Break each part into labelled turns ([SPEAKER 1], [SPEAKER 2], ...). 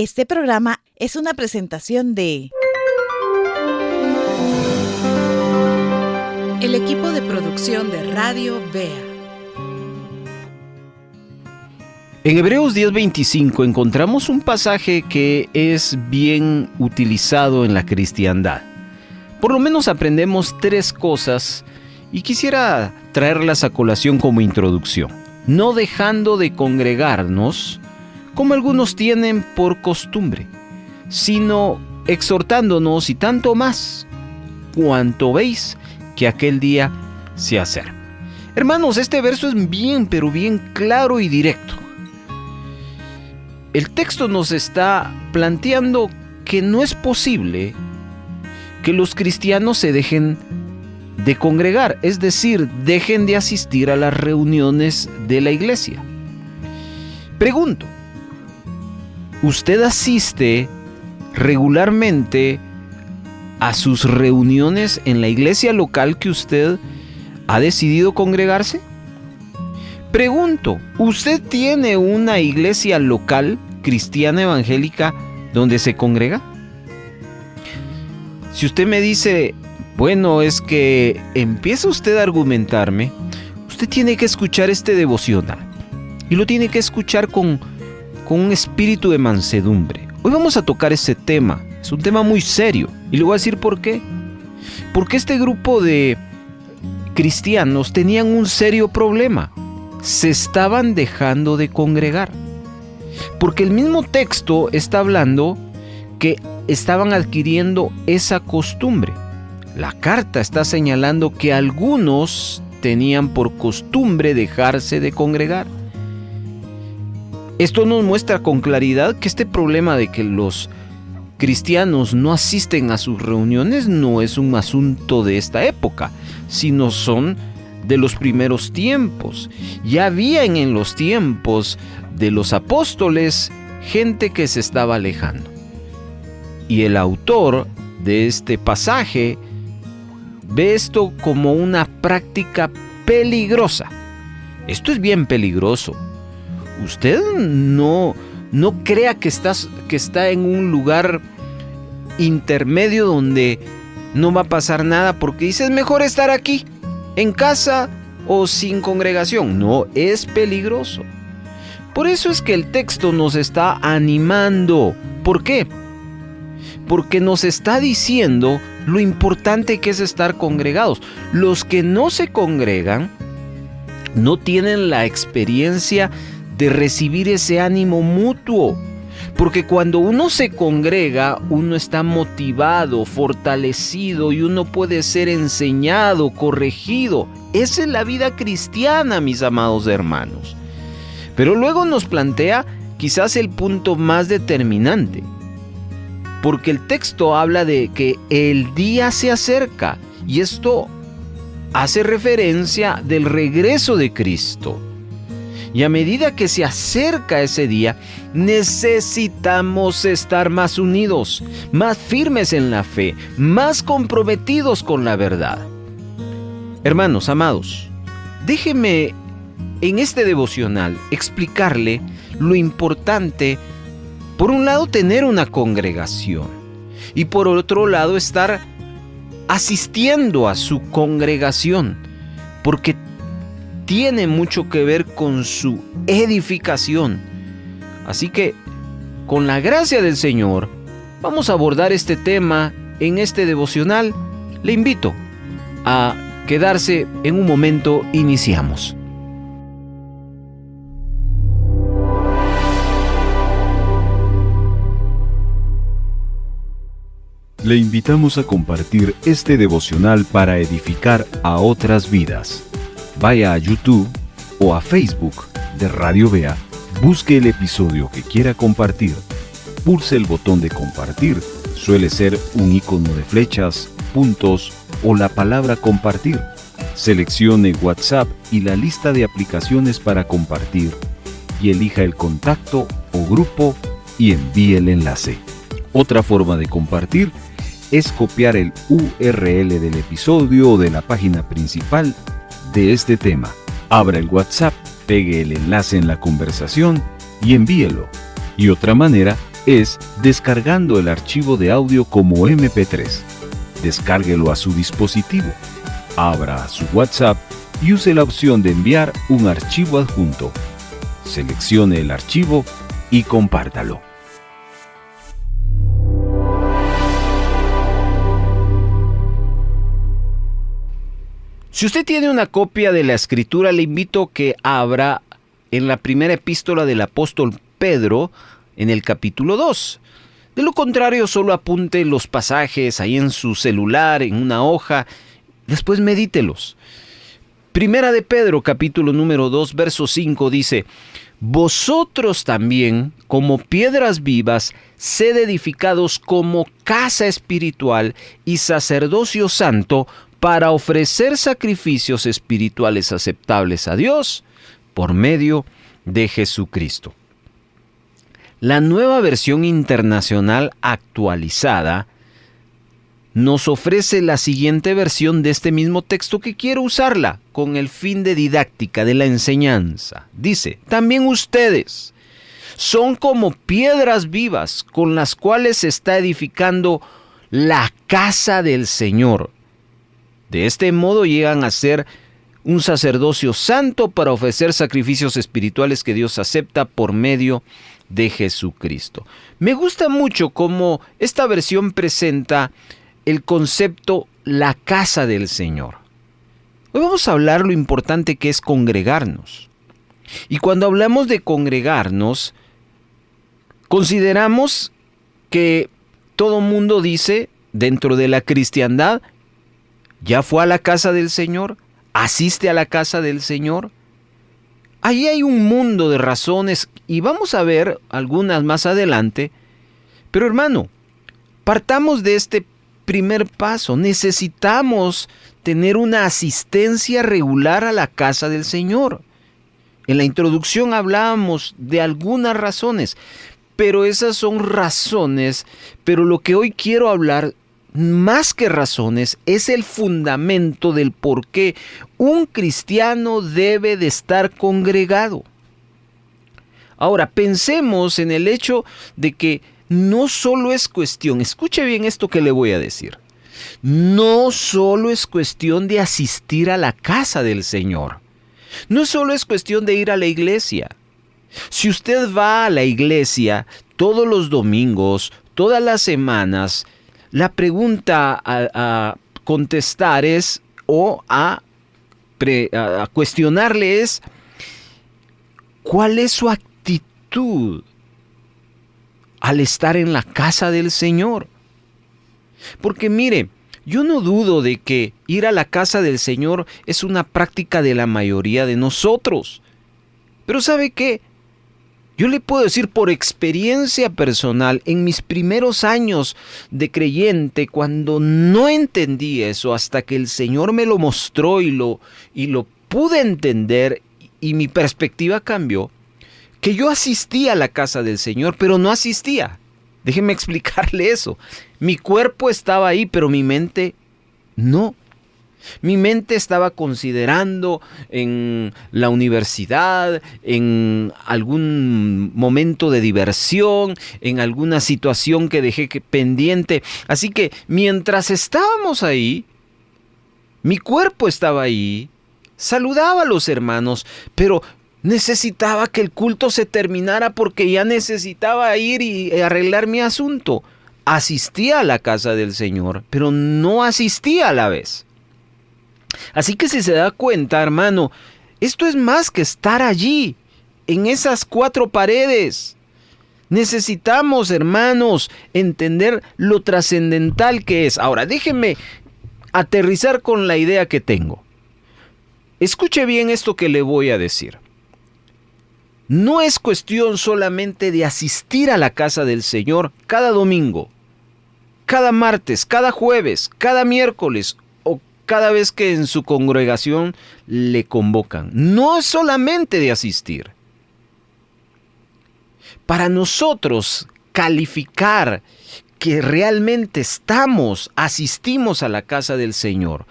[SPEAKER 1] Este programa es una presentación de el equipo de producción de Radio Bea.
[SPEAKER 2] En Hebreos 10:25 encontramos un pasaje que es bien utilizado en la cristiandad. Por lo menos aprendemos 3 cosas y quisiera traerlas a colación como introducción. No dejando de congregarnos, como algunos tienen por costumbre, sino exhortándonos y tanto más, cuanto veis que aquel día se acerca. Hermanos, este verso es bien, pero bien claro y directo. El texto nos está planteando que no es posible que los cristianos se dejen de congregar, es decir, dejen de asistir a las reuniones de la iglesia. Pregunto, ¿usted asiste regularmente a sus reuniones en la iglesia local que usted ha decidido congregarse? Pregunto, ¿usted tiene una iglesia local cristiana evangélica donde se congrega? Si usted me dice, bueno, es que empieza usted a argumentarme, usted tiene que escuchar este devocional y lo tiene que escuchar con un espíritu de mansedumbre. Hoy vamos a tocar ese tema, es un tema muy serio y le voy a decir por qué. Porque este grupo de cristianos tenían un serio problema, se estaban dejando de congregar. Porque el mismo texto está hablando que estaban adquiriendo esa costumbre. La carta está señalando que algunos tenían por costumbre dejarse de congregar. Esto nos muestra con claridad que este problema de que los cristianos no asisten a sus reuniones no es un asunto de esta época, sino son de los primeros tiempos. Ya habían en los tiempos de los apóstoles gente que se estaba alejando. Y el autor de este pasaje ve esto como una práctica peligrosa. Esto es bien peligroso. Usted no crea que está en un lugar intermedio donde no va a pasar nada porque dice es mejor estar aquí, en casa o sin congregación. No, es peligroso. Por eso es que el texto nos está animando. ¿Por qué? Porque nos está diciendo lo importante que es estar congregados. Los que no se congregan no tienen la experiencia de recibir ese ánimo mutuo. Porque cuando uno se congrega, uno está motivado, fortalecido y uno puede ser enseñado, corregido. Esa es la vida cristiana, mis amados hermanos. Pero luego nos plantea quizás el punto más determinante. Porque el texto habla de que el día se acerca y esto hace referencia del regreso de Cristo. Y a medida que se acerca ese día, necesitamos estar más unidos, más firmes en la fe, más comprometidos con la verdad. Hermanos, amados, déjenme en este devocional explicarle lo importante, por un lado, tener una congregación y por otro lado, estar asistiendo a su congregación, porque tiene mucho que ver con su edificación. Así que, con la gracia del Señor, vamos a abordar este tema en este devocional. Le invito a quedarse. En un momento iniciamos.
[SPEAKER 3] Le invitamos a compartir este devocional para edificar a otras vidas. Vaya a YouTube o a Facebook de Radio Bea, busque el episodio que quiera compartir, pulse el botón de compartir, suele ser un icono de flechas, puntos o la palabra compartir. Seleccione WhatsApp y la lista de aplicaciones para compartir y elija el contacto o grupo y envíe el enlace. Otra forma de compartir es copiar el URL del episodio o de la página principal de este tema. Abra el WhatsApp, pegue el enlace en la conversación y envíelo. Y otra manera es descargando el archivo de audio como MP3. Descárguelo a su dispositivo. Abra su WhatsApp y use la opción de enviar un archivo adjunto. Seleccione el archivo y compártalo.
[SPEAKER 2] Si usted tiene una copia de la Escritura, le invito a que abra en la primera epístola del apóstol Pedro, en el capítulo 2. De lo contrario, solo apunte los pasajes ahí en su celular, en una hoja, después medítelos. Primera de Pedro, capítulo número 2, verso 5, dice: vosotros también, como piedras vivas, sed edificados como casa espiritual y sacerdocio santo, para ofrecer sacrificios espirituales aceptables a Dios por medio de Jesucristo. La Nueva Versión Internacional Actualizada nos ofrece la siguiente versión de este mismo texto, que quiero usarla con el fin de didáctica de la enseñanza. Dice: también ustedes son como piedras vivas con las cuales se está edificando la casa del Señor. De este modo llegan a ser un sacerdocio santo para ofrecer sacrificios espirituales que Dios acepta por medio de Jesucristo. Me gusta mucho cómo esta versión presenta el concepto la casa del Señor. Hoy vamos a hablar lo importante que es congregarnos. Y cuando hablamos de congregarnos, consideramos que todo mundo dice dentro de la cristiandad: ¿ya fue a la casa del Señor? ¿Asiste a la casa del Señor? Ahí hay un mundo de razones y vamos a ver algunas más adelante. Pero hermano, partamos de este primer paso. Necesitamos tener una asistencia regular a la casa del Señor. En la introducción hablábamos de algunas razones, pero esas son razones. Pero lo que hoy quiero hablar, más que razones, es el fundamento del por qué un cristiano debe de estar congregado. Ahora, pensemos en el hecho de que no solo es cuestión, escuche bien esto que le voy a decir, no solo es cuestión de asistir a la casa del Señor, no solo es cuestión de ir a la iglesia. Si usted va a la iglesia todos los domingos, todas las semanas, la pregunta a contestar es, o a cuestionarle es: ¿cuál es su actitud al estar en la casa del Señor? Porque mire, yo no dudo de que ir a la casa del Señor es una práctica de la mayoría de nosotros. Pero ¿sabe qué? Yo le puedo decir por experiencia personal, en mis primeros años de creyente, cuando no entendí eso, hasta que el Señor me lo mostró y lo pude entender y mi perspectiva cambió, que yo asistía a la casa del Señor, pero no asistía. Déjeme explicarle eso. Mi cuerpo estaba ahí, pero mi mente no. Mi mente estaba considerando en la universidad, en algún momento de diversión, en alguna situación que dejé pendiente. Así que mientras estábamos ahí, mi cuerpo estaba ahí, saludaba a los hermanos, pero necesitaba que el culto se terminara porque ya necesitaba ir y arreglar mi asunto. Asistía a la casa del Señor, pero no asistía a la vez. Así que si se da cuenta, hermano, esto es más que estar allí, en esas cuatro paredes. Necesitamos, hermanos, entender lo trascendental que es. Ahora, déjenme aterrizar con la idea que tengo. Escuche bien esto que le voy a decir. No es cuestión solamente de asistir a la casa del Señor cada domingo, cada martes, cada jueves, cada miércoles o cada vez que en su congregación le convocan. No es solamente de asistir. Para nosotros calificar que realmente asistimos a la casa del Señor,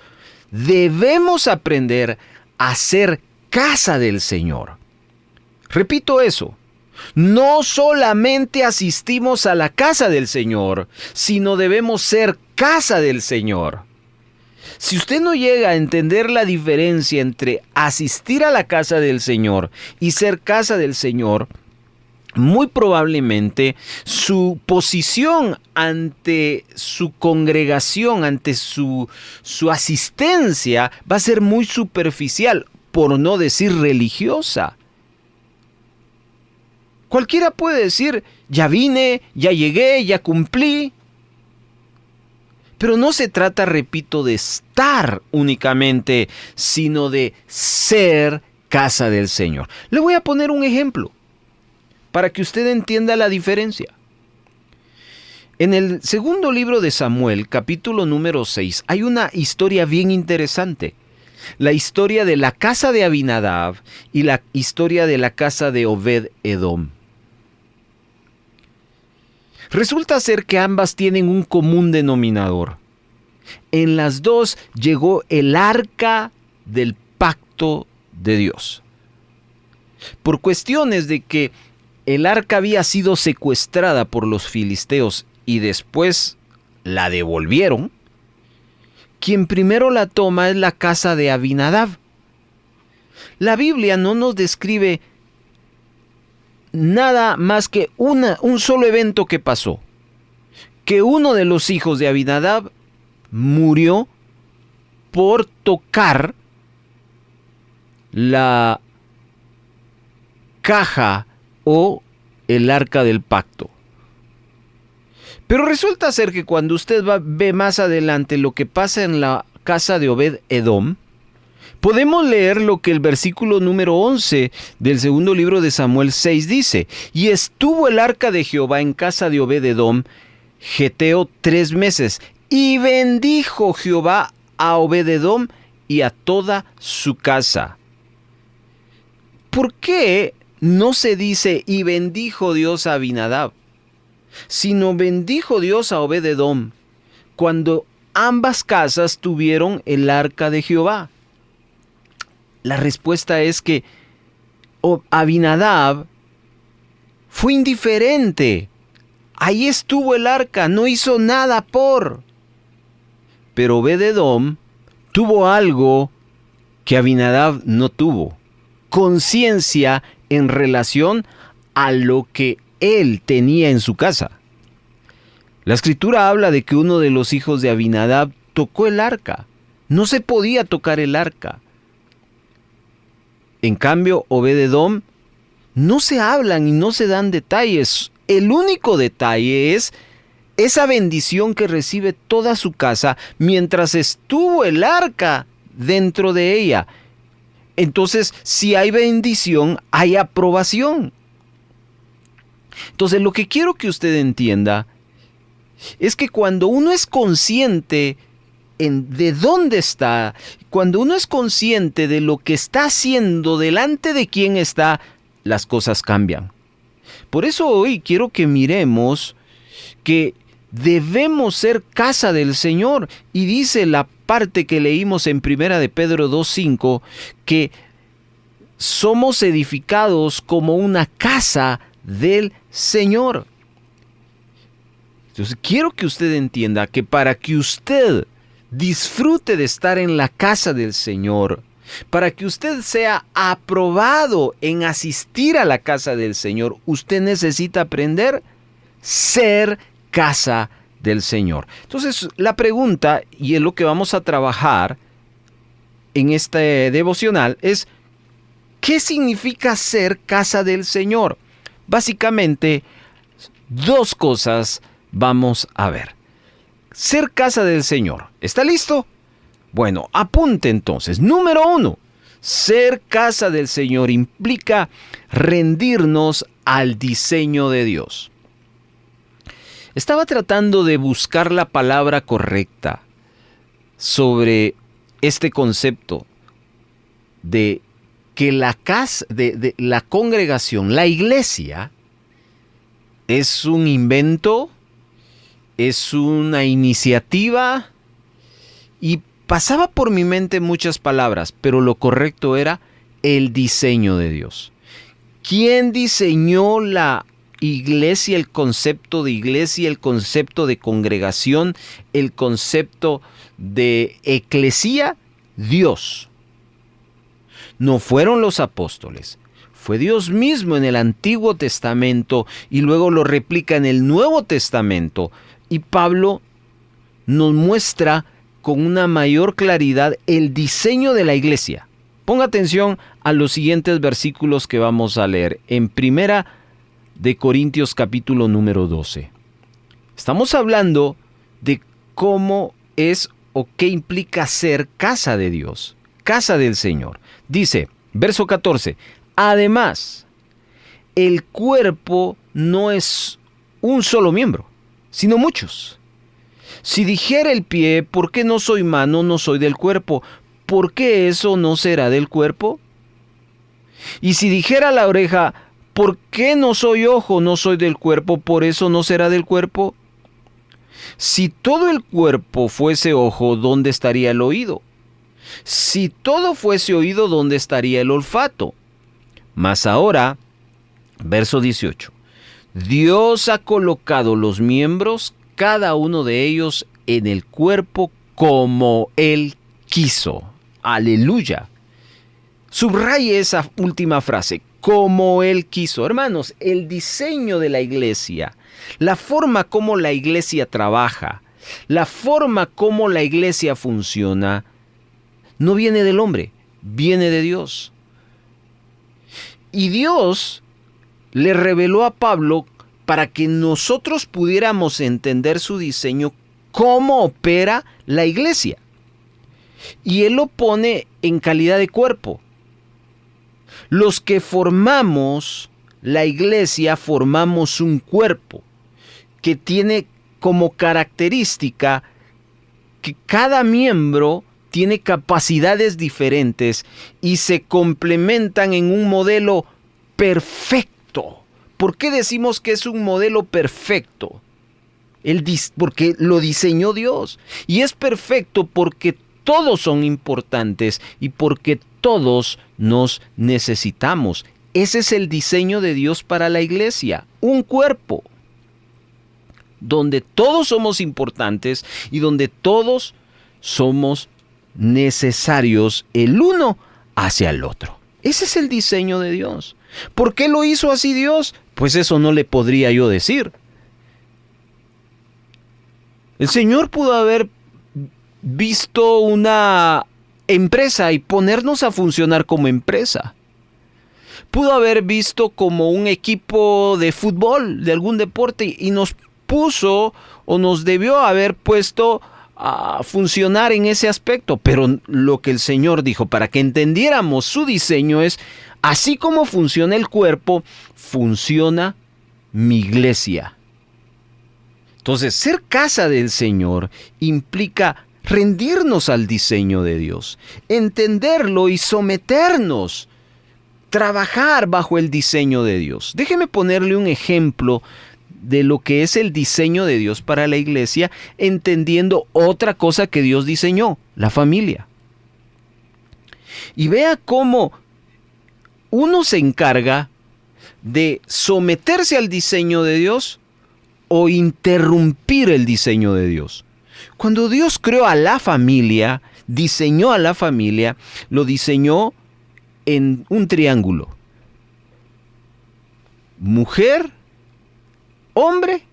[SPEAKER 2] debemos aprender a ser casa del Señor. Repito eso, No solamente asistimos a la casa del Señor, sino debemos ser casa del Señor. Si usted no llega a entender la diferencia entre asistir a la casa del Señor y ser casa del Señor, muy probablemente su posición ante su congregación, ante su asistencia, va a ser muy superficial, por no decir religiosa. Cualquiera puede decir, ya vine, ya llegué, ya cumplí. Pero no se trata, repito, de estar únicamente, sino de ser casa del Señor. Le voy a poner un ejemplo para que usted entienda la diferencia. En el segundo libro de Samuel, capítulo número 6, hay una historia bien interesante. La historia de la casa de Abinadab y la historia de la casa de Obed-Edom. Resulta ser que ambas tienen un común denominador. En las dos llegó el arca del pacto de Dios. Por cuestiones de que el arca había sido secuestrada por los filisteos y después la devolvieron, quien primero la toma es la casa de Abinadab. La Biblia no nos describe nada más que un solo evento que pasó. Que uno de los hijos de Abinadab murió por tocar la caja o el arca del pacto. Pero resulta ser que cuando usted ve más adelante lo que pasa en la casa de Obed-Edom, podemos leer lo que el versículo número 11 del segundo libro de Samuel 6 dice. Y estuvo el arca de Jehová en casa de Obed-Edom, geteo, 3 meses. Y bendijo Jehová a Obed-Edom y a toda su casa. ¿Por qué no se dice y bendijo Dios a Abinadab, sino bendijo Dios a Obed-Edom cuando ambas casas tuvieron el arca de Jehová? La respuesta es que Abinadab fue indiferente. Ahí estuvo el arca, no hizo nada por. Pero Obed-Edom tuvo algo que Abinadab no tuvo: conciencia en relación a lo que él tenía en su casa. La escritura habla de que uno de los hijos de Abinadab tocó el arca. No se podía tocar el arca. En cambio, Obed-Edom, no se hablan y no se dan detalles. El único detalle es esa bendición que recibe toda su casa mientras estuvo el arca dentro de ella. Entonces, si hay bendición, hay aprobación. Entonces, lo que quiero que usted entienda es que cuando uno es consciente de dónde está, cuando uno es consciente de lo que está haciendo, delante de quién está, las cosas cambian. Por eso hoy quiero que miremos que debemos ser casa del Señor. Y dice la parte que leímos en 1 de Pedro 2:5, que somos edificados como una casa del Señor. Entonces quiero que usted entienda que para que usted disfrute de estar en la casa del Señor, para que usted sea aprobado en asistir a la casa del Señor, usted necesita aprender a ser casa del Señor. Entonces, la pregunta, y es lo que vamos a trabajar en este devocional, es: ¿qué significa ser casa del Señor? Básicamente, 2 cosas vamos a ver. Ser casa del Señor. ¿Está listo? Bueno, apunte entonces. Número 1. Ser casa del Señor implica rendirnos al diseño de Dios. Estaba tratando de buscar la palabra correcta sobre este concepto de que la casa, de la congregación, la iglesia, es un invento, es una iniciativa, y pasaba por mi mente muchas palabras, pero lo correcto era el diseño de Dios. ¿Quién diseñó la iglesia, el concepto de iglesia, el concepto de congregación, el concepto de eclesía? Dios. No fueron los apóstoles. Fue Dios mismo en el Antiguo Testamento y luego lo replica en el Nuevo Testamento. Y Pablo nos muestra con una mayor claridad el diseño de la iglesia. Ponga atención a los siguientes versículos que vamos a leer en Primera de Corintios capítulo número 12. Estamos hablando de cómo es o qué implica ser casa de Dios, casa del Señor. Dice, verso 14, además, el cuerpo no es un solo miembro, sino muchos. Si dijera el pie, ¿por qué no soy mano, no soy del cuerpo? ¿Por qué eso no será del cuerpo? Y si dijera la oreja, ¿por qué no soy ojo, no soy del cuerpo? ¿Por eso no será del cuerpo? Si todo el cuerpo fuese ojo, ¿dónde estaría el oído? Si todo fuese oído, ¿dónde estaría el olfato? Mas ahora, verso 18, Dios ha colocado los miembros, cada uno de ellos, en el cuerpo como Él quiso. Aleluya. Subraye esa última frase, como Él quiso. Hermanos, el diseño de la iglesia, la forma como la iglesia trabaja, la forma como la iglesia funciona, no viene del hombre, viene de Dios. Y Dios le reveló a Pablo para que nosotros pudiéramos entender su diseño, cómo opera la iglesia. Y Él lo pone en calidad de cuerpo. Los que formamos la iglesia formamos un cuerpo que tiene como característica que cada miembro tiene capacidades diferentes y se complementan en un modelo perfecto. ¿Por qué decimos que es un modelo perfecto? Porque lo diseñó Dios. Y es perfecto porque todos son importantes y porque todos nos necesitamos. Ese es el diseño de Dios para la iglesia. Un cuerpo donde todos somos importantes y donde todos somos necesarios el uno hacia el otro. Ese es el diseño de Dios. ¿Por qué lo hizo así Dios? Pues eso no le podría yo decir. El Señor pudo haber visto una empresa y ponernos a funcionar como empresa. Pudo haber visto como un equipo de fútbol, de algún deporte, y nos puso o nos debió haber puesto a funcionar en ese aspecto. Pero lo que el Señor dijo para que entendiéramos su diseño es: así como funciona el cuerpo, funciona mi iglesia. Entonces, ser casa del Señor implica rendirnos al diseño de Dios, entenderlo y someternos, trabajar bajo el diseño de Dios. Déjeme ponerle un ejemplo de lo que es el diseño de Dios para la iglesia, entendiendo otra cosa que Dios diseñó, la familia. Y vea cómo uno se encarga de someterse al diseño de Dios o interrumpir el diseño de Dios. Cuando Dios creó a la familia, diseñó a la familia, lo diseñó en un triángulo. Mujer, hombre,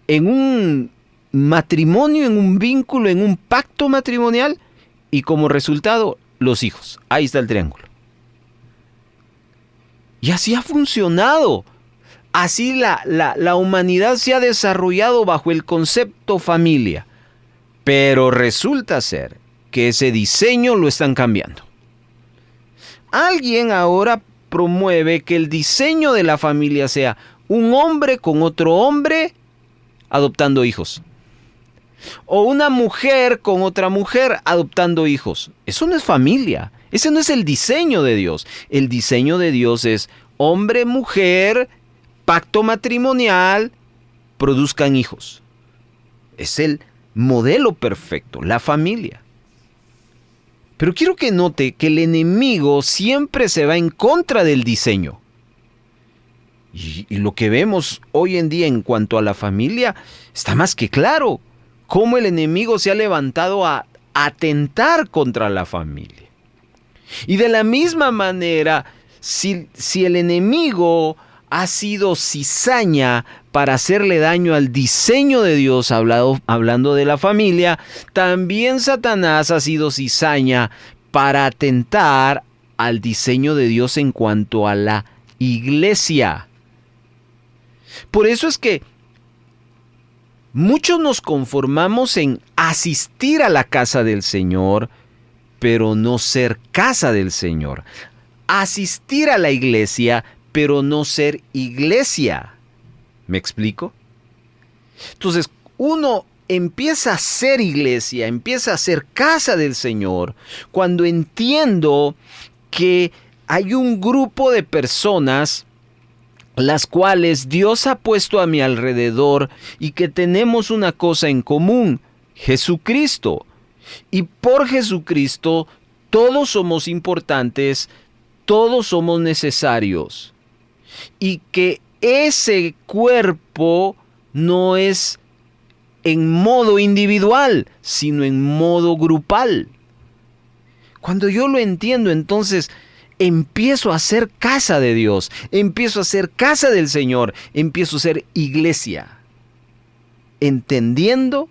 [SPEAKER 2] en un matrimonio, en un vínculo, en un pacto matrimonial, y como resultado, los hijos. Ahí está el triángulo. Y así ha funcionado. Así la humanidad se ha desarrollado bajo el concepto familia. Pero resulta ser que ese diseño lo están cambiando. Alguien ahora promueve que el diseño de la familia sea un hombre con otro hombre adoptando hijos. O una mujer con otra mujer adoptando hijos. Eso no es familia. Ese no es el diseño de Dios. El diseño de Dios es hombre, mujer, pacto matrimonial, produzcan hijos. Es el modelo perfecto, la familia. Pero quiero que note que el enemigo siempre se va en contra del diseño. Y lo que vemos hoy en día en cuanto a la familia está más que claro. Cómo el enemigo se ha levantado a atentar contra la familia. Y de la misma manera, si el enemigo ha sido cizaña para hacerle daño al diseño de Dios, hablando de la familia, también Satanás ha sido cizaña para atentar al diseño de Dios en cuanto a la iglesia. Por eso es que muchos nos conformamos en asistir a la casa del Señor, pero no ser casa del Señor. Asistir a la iglesia, pero no ser iglesia. ¿Me explico? Entonces, uno empieza a ser iglesia, empieza a ser casa del Señor, cuando entiendo que hay un grupo de personas las cuales Dios ha puesto a mi alrededor y que tenemos una cosa en común: Jesucristo. Y por Jesucristo todos somos importantes, todos somos necesarios. Y que ese cuerpo no es en modo individual, sino en modo grupal. Cuando yo lo entiendo, entonces empiezo a ser casa de Dios, empiezo a ser casa del Señor, empiezo a ser iglesia, entendiendo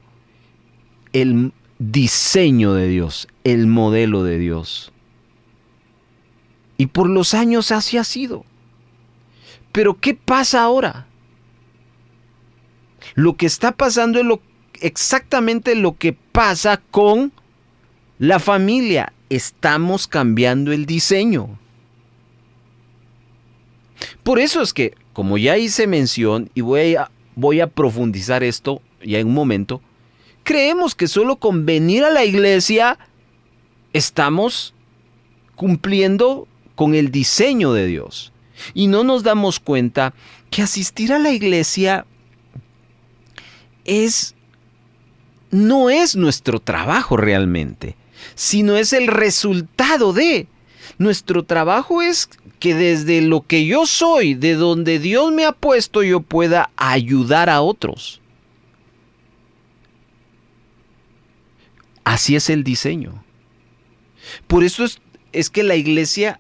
[SPEAKER 2] el diseño de Dios, el modelo de Dios. Y por los años así ha sido. Pero ¿qué pasa ahora? Lo que está pasando es exactamente lo que pasa con la familia. Estamos cambiando el diseño. Por eso es que, como ya hice mención, y voy a profundizar esto ya en un momento, creemos que solo con venir a la iglesia estamos cumpliendo con el diseño de Dios. Y no nos damos cuenta que asistir a la iglesia no es nuestro trabajo realmente, sino es el resultado de. Nuestro trabajo es que desde lo que yo soy, de donde Dios me ha puesto, yo pueda ayudar a otros. Así es el diseño. Por eso es que la iglesia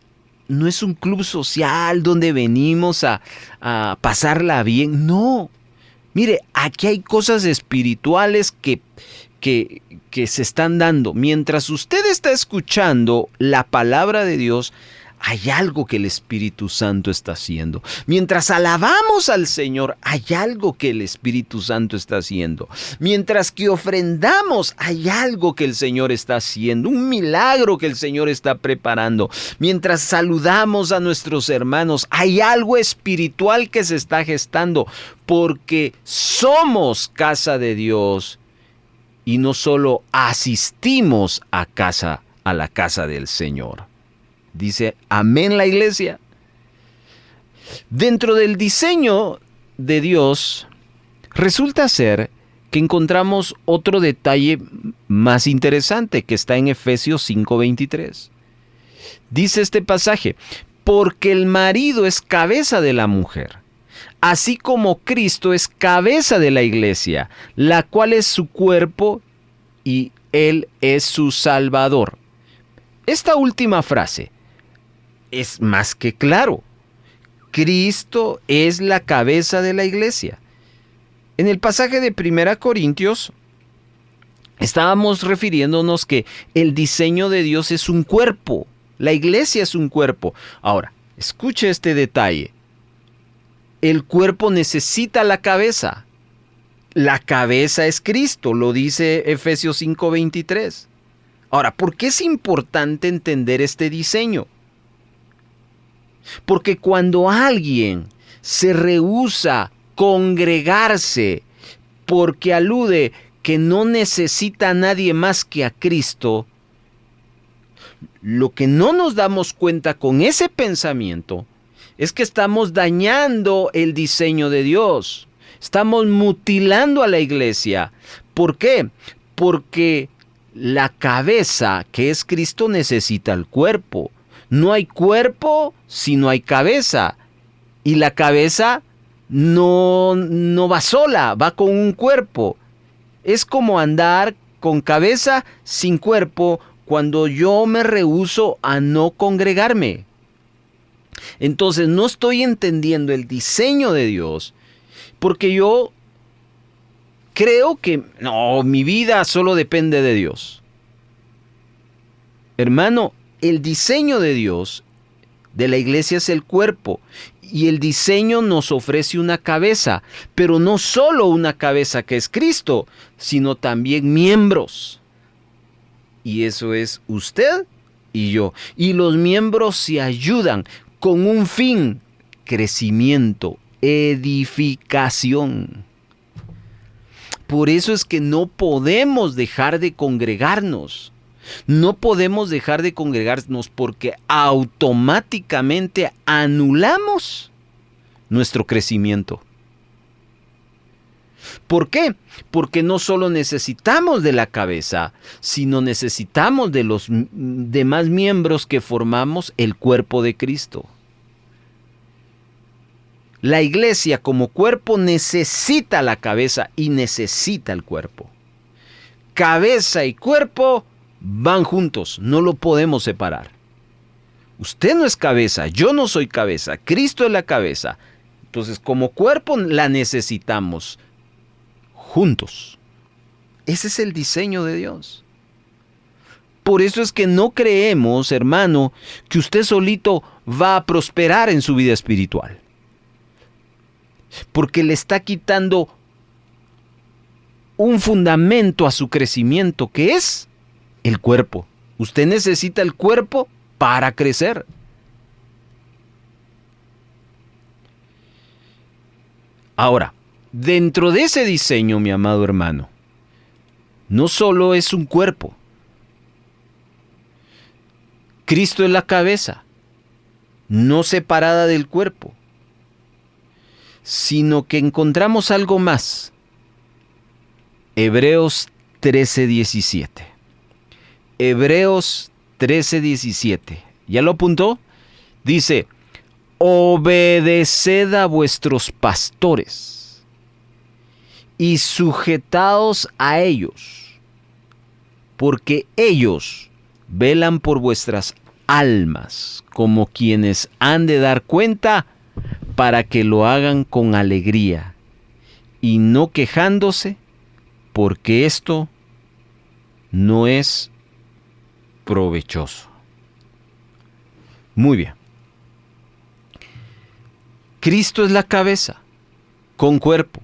[SPEAKER 2] no es un club social donde venimos a pasarla bien. No. Mire, aquí hay cosas espirituales que se están dando. Mientras usted está escuchando la palabra de Dios, hay algo que el Espíritu Santo está haciendo. Mientras alabamos al Señor, hay algo que el Espíritu Santo está haciendo. Mientras que ofrendamos, hay algo que el Señor está haciendo. Un milagro que el Señor está preparando. Mientras saludamos a nuestros hermanos, hay algo espiritual que se está gestando. Porque somos casa de Dios y no solo asistimos a la casa del Señor. Dice amén la iglesia. Dentro del diseño de Dios, resulta ser que encontramos otro detalle más interesante que está en Efesios 5:23. Dice este pasaje: porque el marido es cabeza de la mujer, así como Cristo es cabeza de la iglesia, la cual es su cuerpo y Él es su Salvador. Esta última frase es más que claro. Cristo es la cabeza de la iglesia. En el pasaje de 1 Corintios estábamos refiriéndonos que el diseño de Dios es un cuerpo. La iglesia es un cuerpo. Ahora, escuche este detalle. El cuerpo necesita la cabeza. La cabeza es Cristo, lo dice Efesios 5:23. Ahora, ¿por qué es importante entender este diseño? Porque cuando alguien se rehúsa congregarse porque alude que no necesita a nadie más que a Cristo, lo que no nos damos cuenta con ese pensamiento es que estamos dañando el diseño de Dios. Estamos mutilando a la iglesia. ¿Por qué? Porque la cabeza, que es Cristo, necesita el cuerpo. No hay cuerpo si no hay cabeza. Y la cabeza no va sola, va con un cuerpo. Es como andar con cabeza sin cuerpo cuando yo me rehúso a no congregarme. Entonces no estoy entendiendo el diseño de Dios, porque yo creo que no, mi vida solo depende de Dios. Hermano, el diseño de Dios, de la iglesia, es el cuerpo. Y el diseño nos ofrece una cabeza, pero no solo una cabeza que es Cristo, sino también miembros. Y eso es usted y yo. Y los miembros se ayudan con un fin: crecimiento, edificación. Por eso es que no podemos dejar de congregarnos. No podemos dejar de congregarnos porque automáticamente anulamos nuestro crecimiento. ¿Por qué? Porque no solo necesitamos de la cabeza, sino necesitamos de los demás miembros que formamos el cuerpo de Cristo. La iglesia como cuerpo necesita la cabeza y necesita el cuerpo. Cabeza y cuerpo van juntos, no lo podemos separar. Usted no es cabeza, yo no soy cabeza, Cristo es la cabeza. Entonces, como cuerpo la necesitamos juntos. Ese es el diseño de Dios. Por eso es que no creemos, hermano, que usted solito va a prosperar en su vida espiritual. Porque le está quitando un fundamento a su crecimiento, que es el cuerpo. Usted necesita el cuerpo para crecer. Ahora, dentro de ese diseño, mi amado hermano, no solo es un cuerpo. Cristo es la cabeza, no separada del cuerpo, sino que encontramos algo más. Hebreos 13:17. Hebreos 13:17. ¿Ya lo apuntó? Dice: obedeced a vuestros pastores y sujetaos a ellos, porque ellos velan por vuestras almas como quienes han de dar cuenta, para que lo hagan con alegría y no quejándose, porque esto no es provechoso. Muy bien. Cristo es la cabeza, con cuerpo.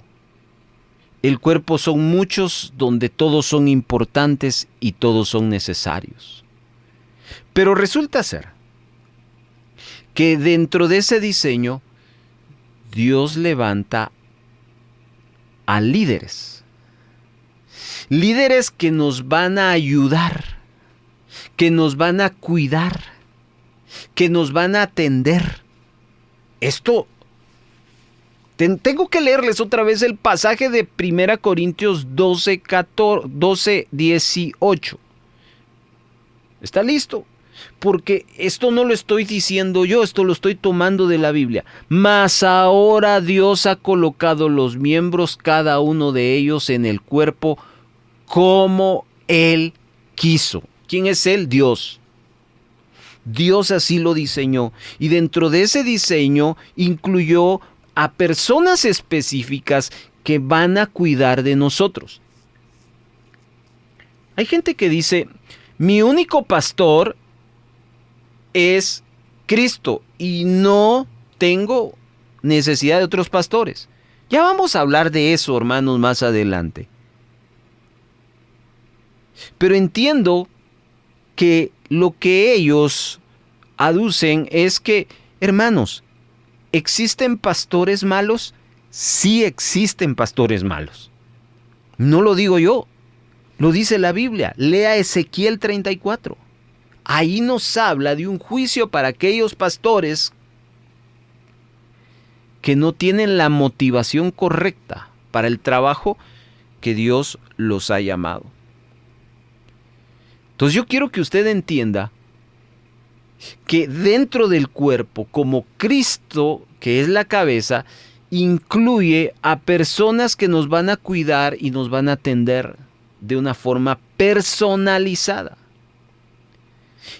[SPEAKER 2] El cuerpo son muchos, donde todos son importantes y todos son necesarios. Pero resulta ser que dentro de ese diseño, Dios levanta a líderes. Líderes que nos van a ayudar, que nos van a cuidar, que nos van a atender. Esto, tengo que leerles otra vez el pasaje de 1 Corintios 12:18. ¿Está listo? Porque esto no lo estoy diciendo yo, esto lo estoy tomando de la Biblia. Mas ahora Dios ha colocado los miembros, cada uno de ellos, en el cuerpo como Él quiso. ¿Quién es Él? Dios. Dios así lo diseñó. Y dentro de ese diseño incluyó a personas específicas que van a cuidar de nosotros. Hay gente que dice: mi único pastor es Cristo y no tengo necesidad de otros pastores. Ya vamos a hablar de eso, hermanos, más adelante. Pero entiendo que lo que ellos aducen es que, hermanos, ¿existen pastores malos? Sí existen pastores malos. No lo digo yo, lo dice la Biblia. Lea Ezequiel 34. Ahí nos habla de un juicio para aquellos pastores que no tienen la motivación correcta para el trabajo que Dios los ha llamado. Entonces yo quiero que usted entienda que dentro del cuerpo, como Cristo, que es la cabeza, incluye a personas que nos van a cuidar y nos van a atender de una forma personalizada.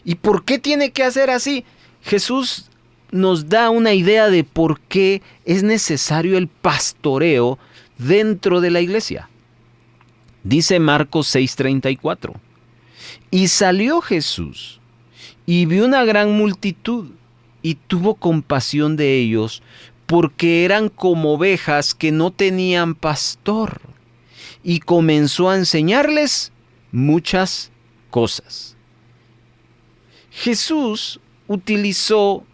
[SPEAKER 2] ¿Y por qué tiene que hacer así? Jesús nos da una idea de por qué es necesario el pastoreo dentro de la iglesia. Dice Marcos 6:34. Y salió Jesús y vio una gran multitud y tuvo compasión de ellos porque eran como ovejas que no tenían pastor, y comenzó a enseñarles muchas cosas. Jesús utilizó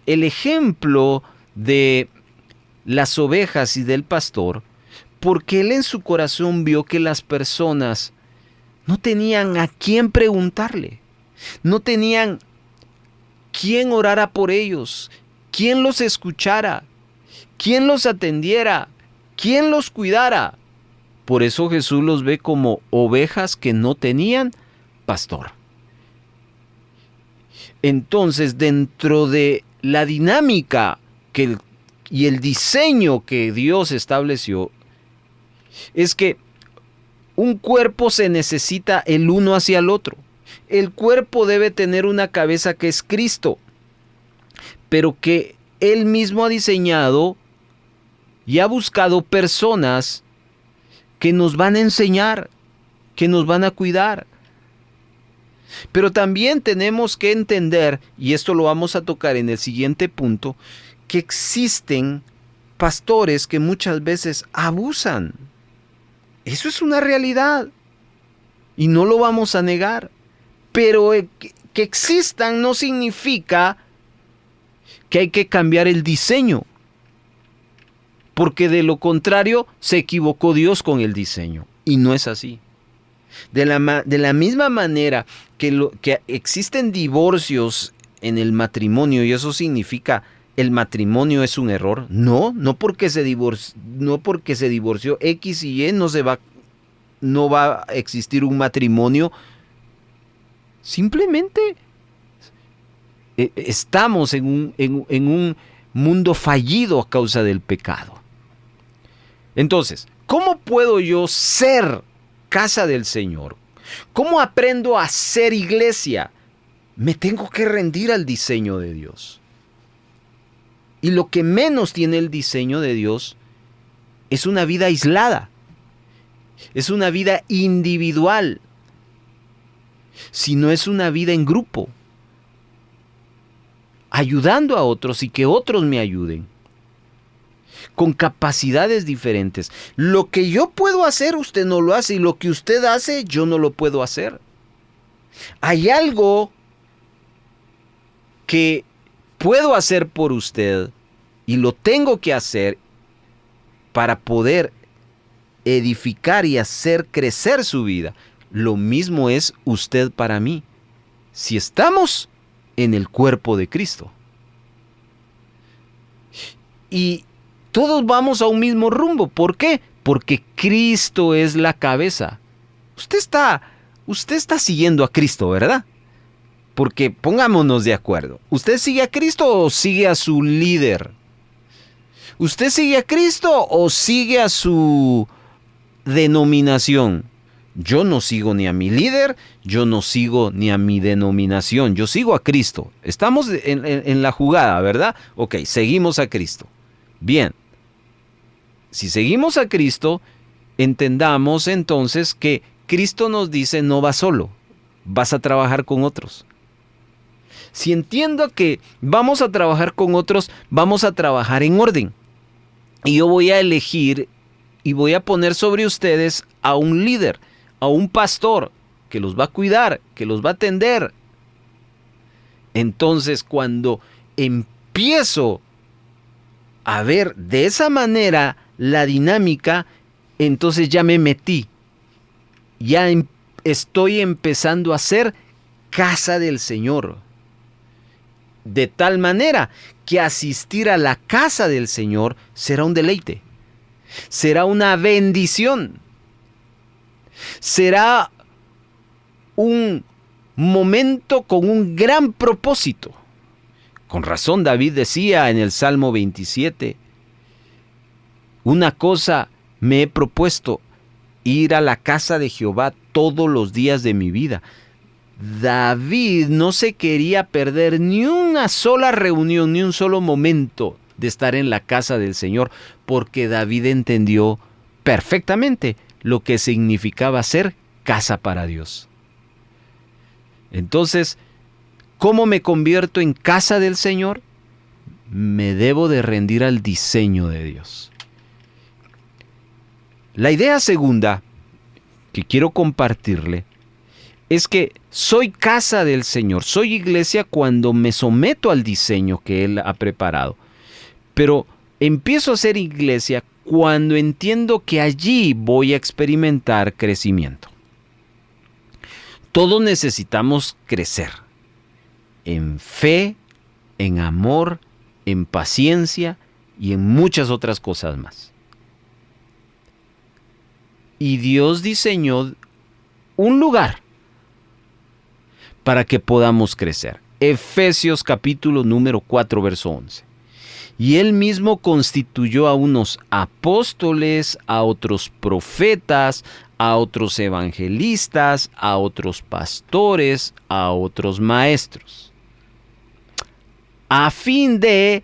[SPEAKER 2] el ejemplo de las ovejas y del pastor porque él en su corazón vio que las personas no tenían a quién preguntarle, no tenían quién orara por ellos, quién los escuchara, quién los atendiera, quién los cuidara. Por eso Jesús los ve como ovejas que no tenían pastor. Entonces, dentro de la dinámica y el diseño que Dios estableció, es que un cuerpo se necesita el uno hacia el otro. El cuerpo debe tener una cabeza que es Cristo, pero que Él mismo ha diseñado y ha buscado personas que nos van a enseñar, que nos van a cuidar. Pero también tenemos que entender, y esto lo vamos a tocar en el siguiente punto, que existen pastores que muchas veces abusan. Eso es una realidad y no lo vamos a negar. Pero que existan no significa que hay que cambiar el diseño, porque de lo contrario se equivocó Dios con el diseño, y no es así. De la misma manera que existen divorcios en el matrimonio, y eso significa el matrimonio es un error. No porque se divorció X y Y no va a existir un matrimonio. Simplemente estamos en un mundo fallido a causa del pecado. Entonces, ¿cómo puedo yo ser casa del Señor? ¿Cómo aprendo a ser iglesia? Me tengo que rendir al diseño de Dios. Y lo que menos tiene el diseño de Dios es una vida aislada. Es una vida individual. Sino es una vida en grupo. Ayudando a otros y que otros me ayuden. Con capacidades diferentes. Lo que yo puedo hacer, usted no lo hace. Y lo que usted hace, yo no lo puedo hacer. Hay algo que puedo hacer por usted y lo tengo que hacer para poder edificar y hacer crecer su vida. Lo mismo es usted para mí, si estamos en el cuerpo de Cristo. Y todos vamos a un mismo rumbo. ¿Por qué? Porque Cristo es la cabeza. Usted está siguiendo a Cristo, ¿verdad? Porque pongámonos de acuerdo. ¿Usted sigue a Cristo o sigue a su líder? ¿Usted sigue a Cristo o sigue a su denominación? Yo no sigo ni a mi líder, yo no sigo ni a mi denominación, yo sigo a Cristo. Estamos en la jugada, ¿verdad? Ok, seguimos a Cristo. Bien, si seguimos a Cristo, entendamos entonces que Cristo nos dice no vas solo, vas a trabajar con otros. Si entiendo que vamos a trabajar con otros, vamos a trabajar en orden. Y yo voy a elegir y voy a poner sobre ustedes a un líder, a un pastor que los va a cuidar, que los va a atender. Entonces, cuando empiezo a ver de esa manera la dinámica, entonces ya me metí. Ya estoy empezando a ser casa del Señor. De tal manera que asistir a la casa del Señor será un deleite. Será una bendición. Será un momento con un gran propósito. Con razón David decía en el Salmo 27, una cosa me he propuesto, ir a la casa de Jehová todos los días de mi vida. David no se quería perder ni una sola reunión, ni un solo momento de estar en la casa del Señor, porque David entendió perfectamente lo que significaba ser casa para Dios. Entonces, ¿cómo me convierto en casa del Señor? Me debo de rendir al diseño de Dios. La idea segunda que quiero compartirle es que soy casa del Señor, soy iglesia cuando me someto al diseño que Él ha preparado. Pero empiezo a ser iglesia cuando entiendo que allí voy a experimentar crecimiento. Todos necesitamos crecer en fe, en amor, en paciencia y en muchas otras cosas más. Y Dios diseñó un lugar para que podamos crecer. Efesios capítulo número 4, verso 11. Y Él mismo constituyó a unos apóstoles, a otros profetas, a otros evangelistas, a otros pastores, a otros maestros, a fin de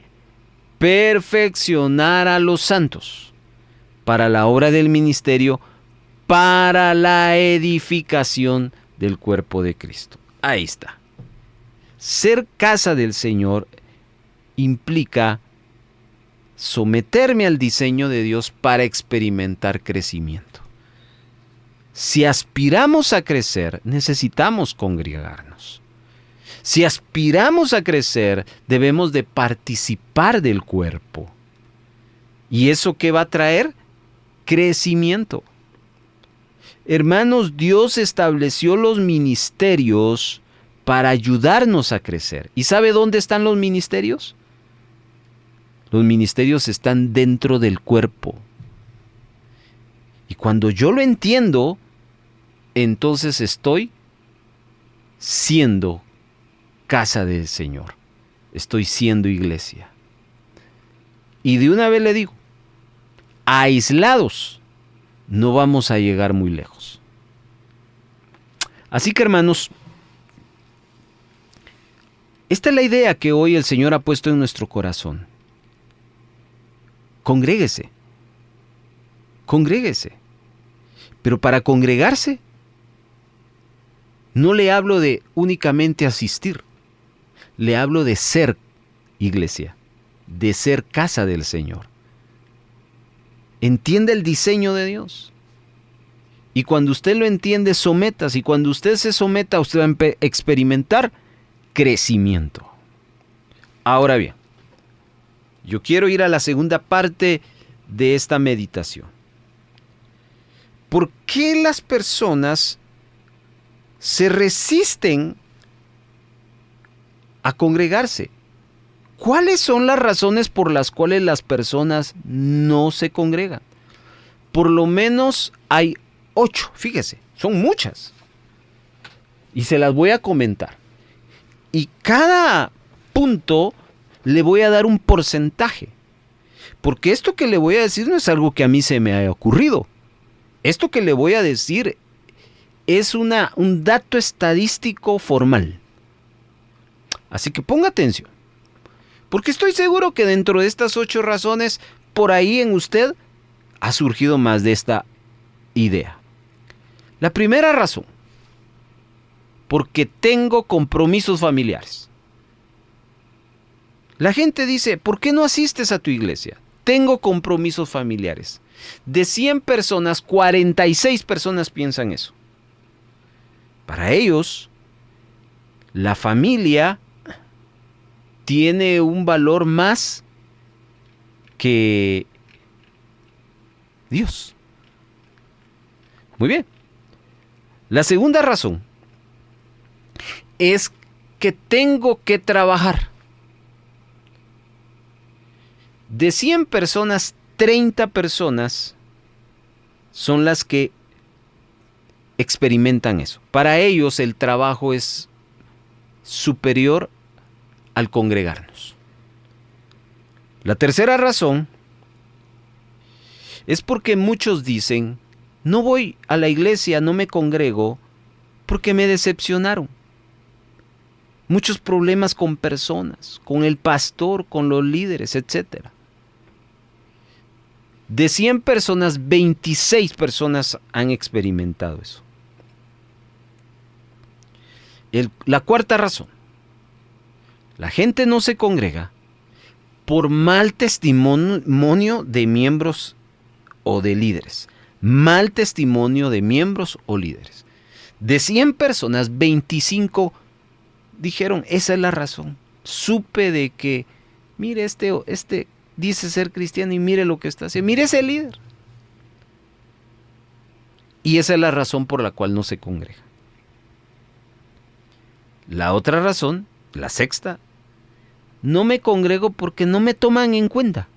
[SPEAKER 2] perfeccionar a los santos para la obra del ministerio, para la edificación del cuerpo de Cristo. Ahí está. Ser casa del Señor implica someterme al diseño de Dios para experimentar crecimiento. Si aspiramos a crecer, necesitamos congregarnos. Si aspiramos a crecer, debemos de participar del cuerpo. ¿Y eso qué va a traer? Crecimiento. Hermanos, Dios estableció los ministerios para ayudarnos a crecer. ¿Y sabe dónde están los ministerios? Los ministerios están dentro del cuerpo. Y cuando yo lo entiendo, entonces estoy siendo casa del Señor. Estoy siendo iglesia. Y de una vez le digo, aislados, no vamos a llegar muy lejos. Así que, hermanos, esta es la idea que hoy el Señor ha puesto en nuestro corazón. Congréguese. Congréguese. Pero para congregarse, no le hablo de únicamente asistir. Le hablo de ser iglesia, de ser casa del Señor. Entiende el diseño de Dios. Y cuando usted lo entiende, sométase. Y cuando usted se someta, usted va a experimentar crecimiento. Ahora bien, yo quiero ir a la segunda parte de esta meditación. ¿Por qué las personas se resisten a congregarse? ¿Cuáles son las razones por las cuales las personas no se congregan? Por lo menos hay 8, fíjese, son muchas. Y se las voy a comentar. Y cada punto le voy a dar un porcentaje. Porque esto que le voy a decir no es algo que a mí se me haya ocurrido. Esto que le voy a decir es un dato estadístico formal. Así que ponga atención. Porque estoy seguro que dentro de estas 8 razones, por ahí en usted ha surgido más de esta idea. La primera razón, porque tengo compromisos familiares. La gente dice, ¿por qué no asistes a tu iglesia? Tengo compromisos familiares. De 100 personas, 46 personas piensan eso. Para ellos, la familia tiene un valor más que Dios. Muy bien. La segunda razón es que tengo que trabajar. De 100 personas, 30 personas son las que experimentan eso. Para ellos el trabajo es superior al congregarnos. La tercera razón es porque muchos dicen, no voy a la iglesia, no me congrego, porque me decepcionaron. Muchos problemas con personas, con el pastor, con los líderes, etc. De 100 personas, 26 personas han experimentado eso. La cuarta razón. La gente no se congrega por mal testimonio de miembros o de líderes. Mal testimonio de miembros o líderes. De 100 personas, 25 dijeron, esa es la razón. Supe de que, mire, este dice ser cristiano y mire lo que está haciendo. Mire ese líder. Y esa es la razón por la cual no se congrega. La otra razón, la sexta, no me congrego porque no me toman en cuenta.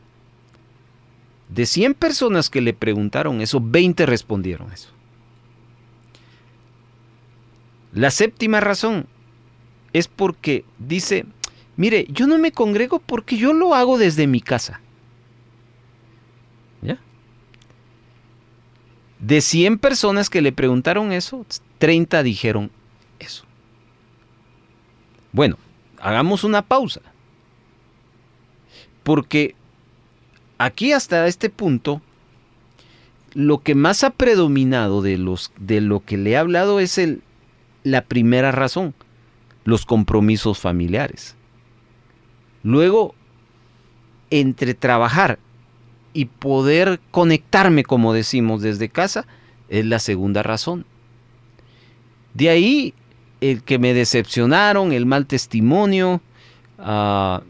[SPEAKER 2] De 100 personas que le preguntaron eso, 20 respondieron eso. La séptima razón es porque dice, mire, yo no me congrego porque yo lo hago desde mi casa. ¿Ya? De 100 personas que le preguntaron eso, 30 dijeron eso. Bueno, hagamos una pausa. Porque aquí hasta este punto, lo que más ha predominado de lo que le he hablado es la primera razón, los compromisos familiares. Luego, entre trabajar y poder conectarme, como decimos, desde casa, es la segunda razón. De ahí, el que me decepcionaron, el mal testimonio, va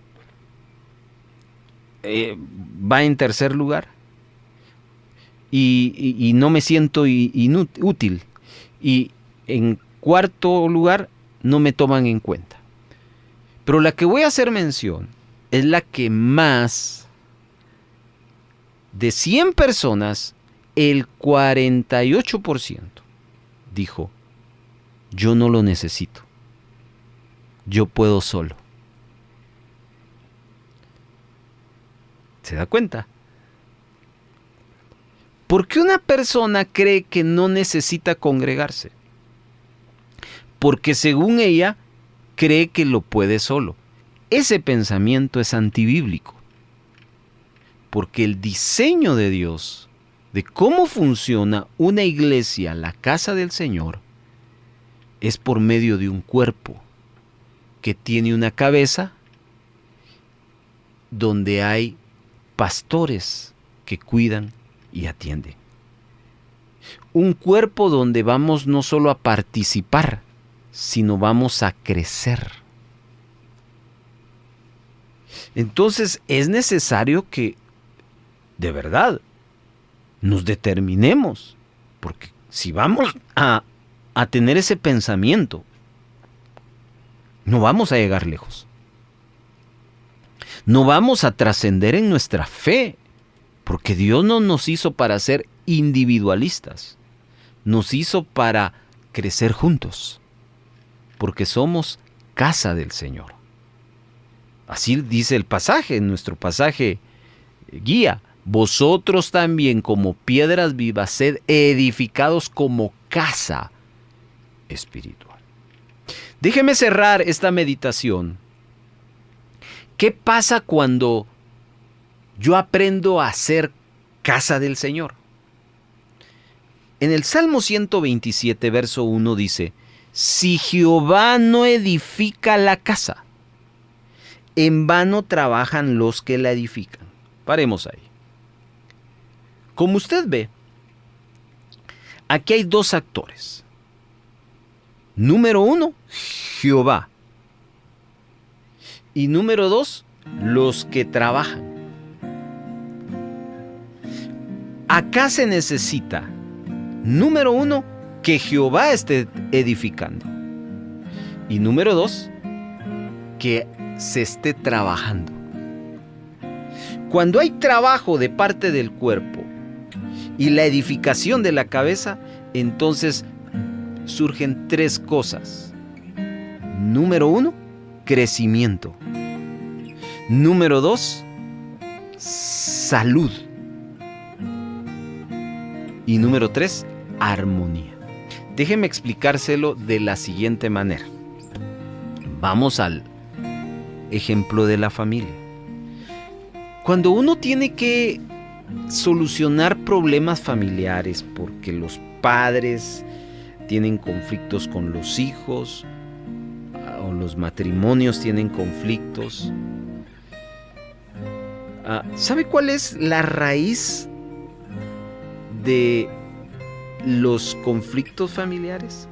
[SPEAKER 2] en tercer lugar. Y no me siento útil. Y en cuarto lugar, no me toman en cuenta. Pero la que voy a hacer mención es la que más, de 100 personas, el 48% dijo, yo no lo necesito. Yo puedo solo. ¿Se da cuenta? ¿Por qué una persona cree que no necesita congregarse? Porque según ella, cree que lo puede solo. Ese pensamiento es antibíblico. Porque el diseño de Dios, de cómo funciona una iglesia, la casa del Señor, es por medio de un cuerpo que tiene una cabeza donde hay pastores que cuidan y atienden. Un cuerpo donde vamos no solo a participar, sino vamos a crecer. Entonces es necesario que, de verdad, nos determinemos, porque si vamos a tener ese pensamiento, no vamos a llegar lejos. No vamos a trascender en nuestra fe, porque Dios no nos hizo para ser individualistas, nos hizo para crecer juntos, porque somos casa del Señor. Así dice el pasaje, en nuestro pasaje guía, vosotros también como piedras vivas, sed edificados como casa espiritual. Déjeme cerrar esta meditación. ¿Qué pasa cuando yo aprendo a ser casa del Señor? En el Salmo 127, verso 1 dice, si Jehová no edifica la casa, en vano trabajan los que la edifican. Paremos ahí. Como usted ve, aquí hay dos actores. Número 1, Jehová. Y número 2, los que trabajan. Acá se necesita, número 1, que Jehová esté edificando. Y número 2, que se esté trabajando. Cuando hay trabajo de parte del cuerpo y la edificación de la cabeza, entonces surgen tres cosas. Número 1, crecimiento. Número 2, salud. Y número 3, armonía. Déjeme explicárselo de la siguiente manera. Vamos al ejemplo de la familia. Cuando uno tiene que solucionar problemas familiares porque los padres tienen conflictos con los hijos o los matrimonios tienen conflictos, ¿sabe cuál es la raíz de los conflictos familiares?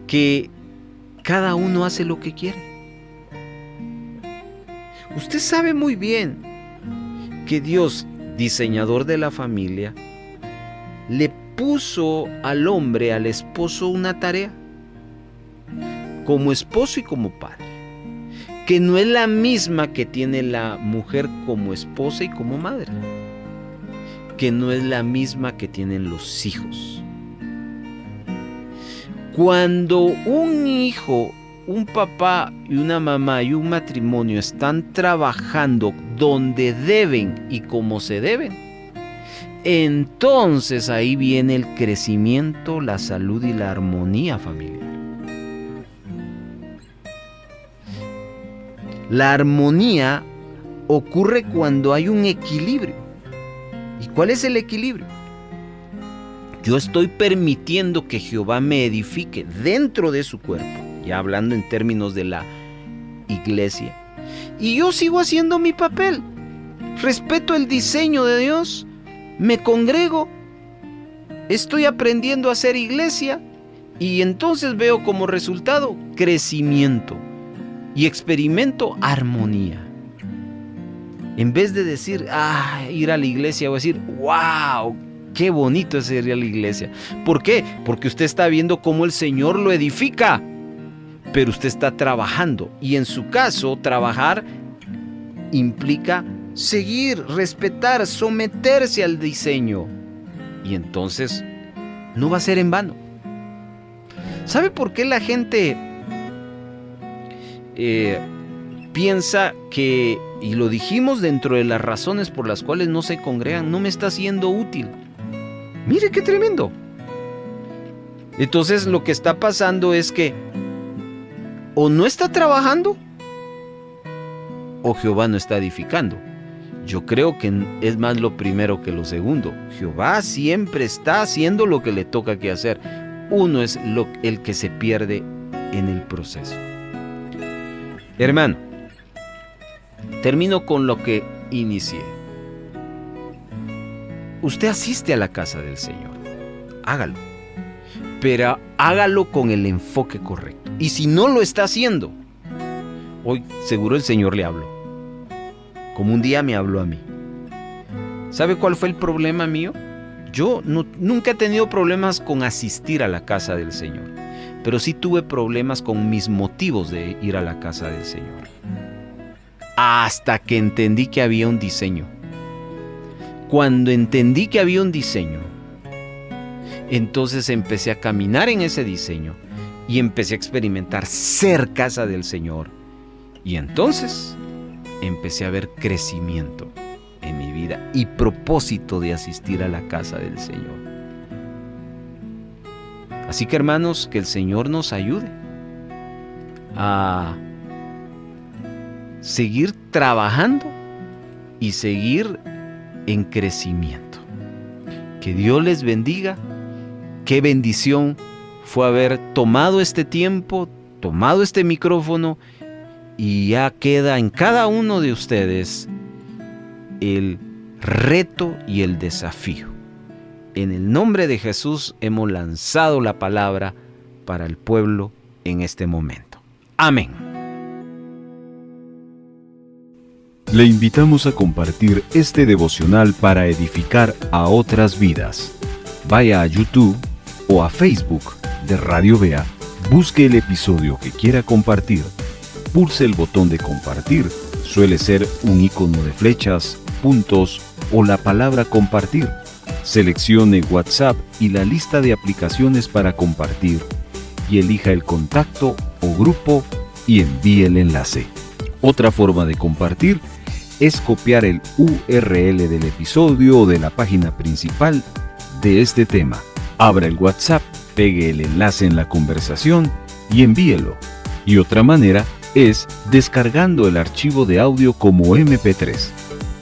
[SPEAKER 2] Que cada uno hace lo que quiere. Usted sabe muy bien que Dios, diseñador de la familia, le puso al hombre, al esposo, una tarea, como esposo y como padre, que no es la misma que tiene la mujer como esposa y como madre, que no es la misma que tienen los hijos. Cuando un hijo, un papá y una mamá y un matrimonio están trabajando donde deben y como se deben, entonces ahí viene el crecimiento, la salud y la armonía familiar. La armonía ocurre cuando hay un equilibrio. ¿Y cuál es el equilibrio? Yo estoy permitiendo que Jehová me edifique dentro de su cuerpo, ya hablando en términos de la iglesia, y yo sigo haciendo mi papel. Respeto el diseño de Dios, me congrego, estoy aprendiendo a hacer iglesia y entonces veo como resultado crecimiento y experimento armonía. En vez de decir, ir a la iglesia, voy a decir, wow, qué bonito es ir a la iglesia. ¿Por qué? Porque usted está viendo cómo el Señor lo edifica, pero usted está trabajando. Y en su caso, trabajar implica seguir, respetar, someterse al diseño. Y entonces no va a ser en vano. ¿Sabe por qué la gente piensa que, y lo dijimos dentro de las razones por las cuales no se congregan, no me está siendo útil? Mire qué tremendo. Entonces lo que está pasando es que o no está trabajando o Jehová no está edificando. Yo creo que es más lo primero que lo segundo. Jehová siempre está haciendo lo que le toca que hacer. Uno es el que se pierde en el proceso. Hermano, termino con lo que inicié. Usted asiste a la casa del Señor, hágalo, pero hágalo con el enfoque correcto. Y si no lo está haciendo, hoy seguro el Señor le habló, como un día me habló a mí. ¿Sabe cuál fue el problema mío? Yo nunca he tenido problemas con asistir a la casa del Señor, pero sí tuve problemas con mis motivos de ir a la casa del Señor. Hasta que entendí que había un diseño. Cuando entendí que había un diseño, entonces empecé a caminar en ese diseño y empecé a experimentar ser casa del Señor. Y entonces empecé a ver crecimiento en mi vida y propósito de asistir a la casa del Señor. Así que, hermanos, que el Señor nos ayude a seguir trabajando y seguir en crecimiento. Que Dios les bendiga. Qué bendición fue haber tomado este tiempo, tomado este micrófono, y ya queda en cada uno de ustedes el reto y el desafío. En el nombre de Jesús hemos lanzado la palabra para el pueblo en este momento. Amén.
[SPEAKER 3] Le invitamos a compartir este devocional para edificar a otras vidas. Vaya a YouTube o a Facebook de Radio Vea, busque el episodio que quiera compartir, pulse el botón de compartir, suele ser un icono de flechas, puntos o la palabra compartir. Seleccione WhatsApp y la lista de aplicaciones para compartir y elija el contacto o grupo y envíe el enlace. Otra forma de compartir es copiar el URL del episodio o de la página principal de este tema. Abra el WhatsApp, pegue el enlace en la conversación y envíelo. Y otra manera es descargando el archivo de audio como MP3.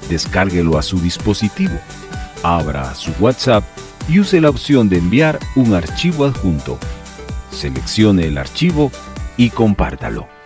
[SPEAKER 3] Descárguelo a su dispositivo. Abra su WhatsApp y use la opción de enviar un archivo adjunto. Seleccione el archivo y compártalo.